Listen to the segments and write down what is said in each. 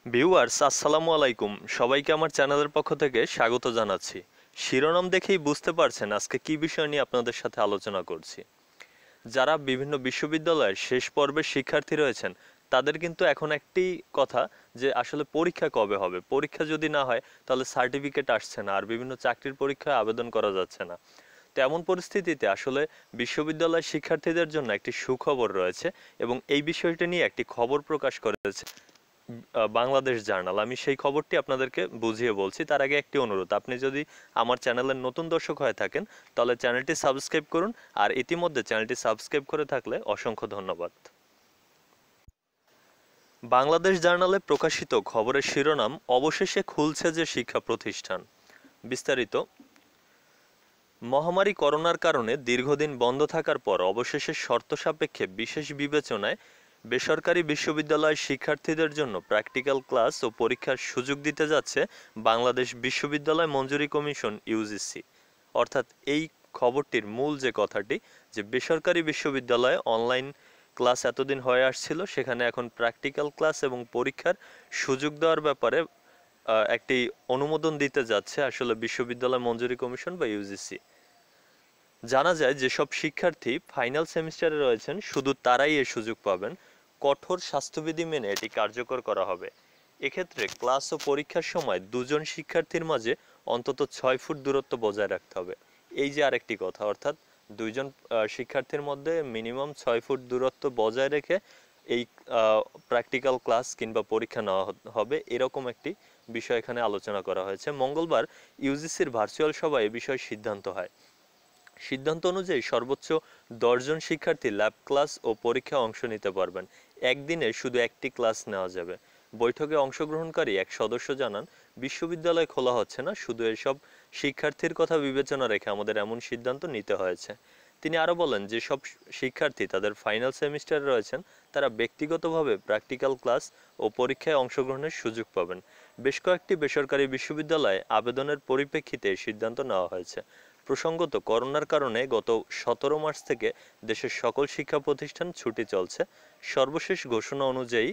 Viewers আসসালামু আলাইকুম, সবাইকে আমার চ্যানেলের পক্ষ থেকে স্বাগত জানাচ্ছি। শিরোনাম দেখেই বুঝতে পারছেন আজকে কি বিষয় নিয়ে আপনাদের সাথে আলোচনা করছি। যারা বিভিন্ন বিশ্ববিদ্যালয়ের শেষ পর্বের শিক্ষার্থী রয়েছেন তাদের কিন্তু এখন একটি কথা যে আসলে পরীক্ষা কবে হবে, পরীক্ষা যদি না হয় তাহলে সার্টিফিকেট আসছে না, আর বিভিন্ন চাকরির পরীক্ষায় আবেদন করা যাচ্ছে না। তো এমন পরিস্থিতিতে আসলে বিশ্ববিদ্যালয় শিক্ষার্থীদের জন্য একটি সুখবর রয়েছে এবং এই বিষয়টি নিয়ে একটি খবর প্রকাশ করেছে বাংলাদেশ জার্নাল। আমি সেই খবরটি আপনাদেরকে বুঝিয়ে বলছি। তার আগে একটি অনুরোধ, আপনি যদি আমার চ্যানেলের নতুন দর্শক হয়ে থাকেন তাহলে চ্যানেলটি সাবস্ক্রাইব করুন, আর ইতিমধ্যে চ্যানেলটি সাবস্ক্রাইব করে থাকলে অসংখ্য ধন্যবাদ। বাংলাদেশ জার্নালে প্রকাশিত খবরের শিরোনাম, অবশেষে খুলছে যে শিক্ষা প্রতিষ্ঠান। বিস্তারিত। মহামারী করোনার কারণে দীর্ঘদিন বন্ধ থাকার পর অবশেষে শর্ত সাপেক্ষে বিশেষ বিবেচনায় বেসরকারি বিশ্ববিদ্যালয় শিক্ষার্থীদের জন্য প্র্যাকটিক্যাল ক্লাস ও পরীক্ষার সুযোগ দিতে যাচ্ছে বাংলাদেশ বিশ্ববিদ্যালয় মঞ্জুরি কমিশন ইউজিসি। অর্থাৎ এই খবরটির মূল যে কথাটি, যে বেসরকারি বিশ্ববিদ্যালয়ে অনলাইন ক্লাস এতদিন হয়ে আসছিল, সেখানে এখন প্র্যাকটিক্যাল ক্লাস এবং পরীক্ষার সুযোগ দেওয়ার ব্যাপারে একটি অনুমোদন দিতে যাচ্ছে আসলে বিশ্ববিদ্যালয় মঞ্জুরি কমিশন বা ইউজিসি। জানা যায় যেসব শিক্ষার্থী ফাইনাল সেমিস্টারে রয়েছেন শুধু তারাই এই সুযোগ পাবেন। কঠোর স্বাস্থ্যবিধি মেনে এটি কার্যকর করা হবে। এক্ষেত্রে ক্লাস ও পরীক্ষার সময় দুজন শিক্ষার্থীর মাঝে অন্তত 6 ফুট দূরত্ব বজায় রাখতে হবে। এই যে আরেকটি কথা, অর্থাৎ দুইজন শিক্ষার্থীর মধ্যে মিনিমাম 6 ফুট দূরত্ব বজায় রেখে এই প্র্যাকটিক্যাল ক্লাস কিংবা পরীক্ষা নেওয়া হবে, এরকম একটি বিষয় এখানে আলোচনা করা হয়েছে। মঙ্গলবার ইউজিসির ভার্চুয়াল সভায় এ বিষয়ে সিদ্ধান্ত হয়। সিদ্ধান্ত অনুযায়ী সর্বোচ্চ 10 জন শিক্ষার্থী ল্যাব ক্লাস ও পরীক্ষায় অংশ নিতে পারবেন। একদিনে শুধু একটি ক্লাস নেওয়া যাবে। বৈঠকে অংশগ্রহণকারী এক সদস্য জানান, বিশ্ববিদ্যালয় খোলা হচ্ছে না, শুধু এসব শিক্ষার্থীর কথা বিবেচনা রেখে আমাদের এমন সিদ্ধান্ত নিতে হয়েছে। তিনি আরও বলেন, যে সব শিক্ষার্থী তাদের ফাইনাল সেমিস্টারে রয়েছেন তারা ব্যক্তিগতভাবে প্র্যাকটিক্যাল ক্লাস ও পরীক্ষায় অংশগ্রহণের সুযোগ পাবেন। বেশ কয়েকটি বেসরকারি বিশ্ববিদ্যালয়ে আবেদনের পরিপ্রেক্ষিতে এই সিদ্ধান্ত নেওয়া হয়েছে। প্রসঙ্গত, করোনার কারণে গত 17 মার্চ থেকে দেশের সকল শিক্ষা প্রতিষ্ঠান ছুটি চলছে। সর্বশেষ ঘোষণা অনুযায়ী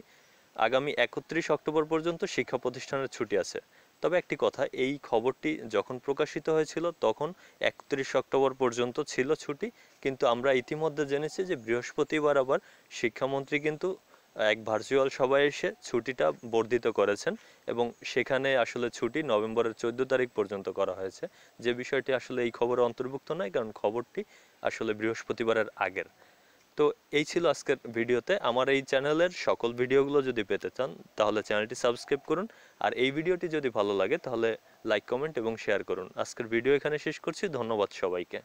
আগামী 31 অক্টোবর পর্যন্ত শিক্ষা প্রতিষ্ঠানের ছুটি আছে। তবে একটি কথা, এই খবরটি যখন প্রকাশিত হয়েছিল তখন 31 অক্টোবর পর্যন্ত ছিল ছুটি, কিন্তু আমরা ইতিমধ্যে জেনেছি যে বৃহস্পতিবার আবার শিক্ষামন্ত্রী কিন্তু এক ভার্চুয়াল সভায় এসে ছুটিটা বর্ধিত করেছেন এবং সেখানে আসলে ছুটি নভেম্বরের 14 তারিখ পর্যন্ত করা হয়েছে, যে বিষয়টি আসলে এই খবরে অন্তর্ভুক্ত নয়, কারণ খবরটি আসলে বৃহস্পতিবারের আগের। তো এই ছিল আজকের ভিডিওতে। আমার এই চ্যানেলের সকল ভিডিওগুলো যদি পেতে চান তাহলে চ্যানেলটি সাবস্ক্রাইব করুন, আর এই ভিডিওটি যদি ভালো লাগে তাহলে লাইক, কমেন্ট এবং শেয়ার করুন। আজকের ভিডিও এখানে শেষ করছি। ধন্যবাদ সবাইকে।